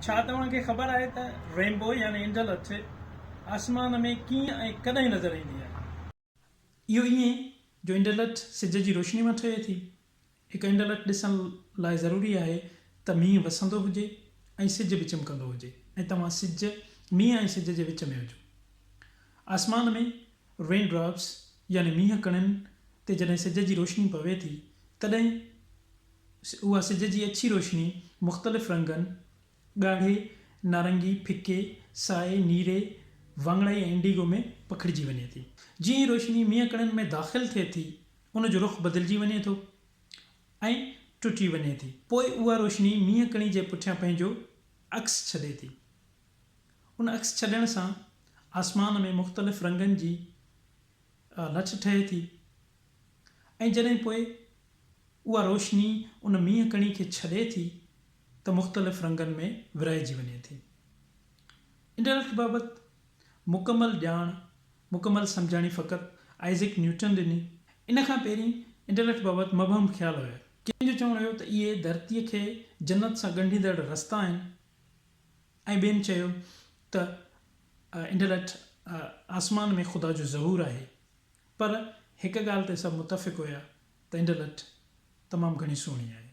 छा तव्हांखे ख़बर आहे त रेनबो यानी इंडलठ आसमान में कीअं ऐं कॾहिं नज़र ईंदी आहे? इहो ईअं जो इंडलठ सिज जी रोशनी मां ठहे थी। हिकु इंडलठ ॾिसण लाइ ज़रूरी आहे त मींहुं वसंदो हुजे ऐं सिज बि चिमकंदो हुजे ऐं तव्हां मींहुं ऐं सिज जे विच में हुजो। आसमान में रेन ड्रॉप्स यानी मींहं कणनि ते जॾहिं सिज जी रोशनी पवे थी तॾहिं उहा सिज जी अछी रोशनी मुख़्तलिफ़ रंगनि ॻाढ़े, नारंगी, फिके, साए, नीरे, वाङणाई ऐं इंडिगो में पखिड़िजी वञे थी। जीअं ई रोशनी मींहं कणनि में दाख़िल थिए थी उन जो रुख़ बदिलिजी वञे थो ऐं टुटी वञे थी। पोइ उहा रोशनी मींहं कणी जे पुठियां पंहिंजो अक्स छॾे थी। उन अक्स छॾण सां आसमान में मुख़्तलिफ़ रंगनि जी लठ ठहे थी ऐं जॾहिं पोइ उहा रोशनी उन मींहं कणी खे छॾे थी त मुख़्तलिफ़ रंगनि में विरहाइजी वञे थी। इंडलठ बाबति मुकमल ॼाण मुकमल सम्झाणी फ़क़ति आइज़ैक न्यूटन ॾिनी। इन खां पहिरीं इंडलठ बाबति मबहम ख़्यालु हुया। कंहिंजो चवणु हुयो त इहे धरतीअ खे जन्नत सां ॻंढींदड़ रस्ता आहिनि ऐं ॿियनि चयो त इंडलठ आसमान में ख़ुदा जो ज़हूर आहे। पर हिकु ॻाल्हि ते सभु मुतफ़िक़ हुया त इंडलठ तमामु घणी सुहिणी आहे।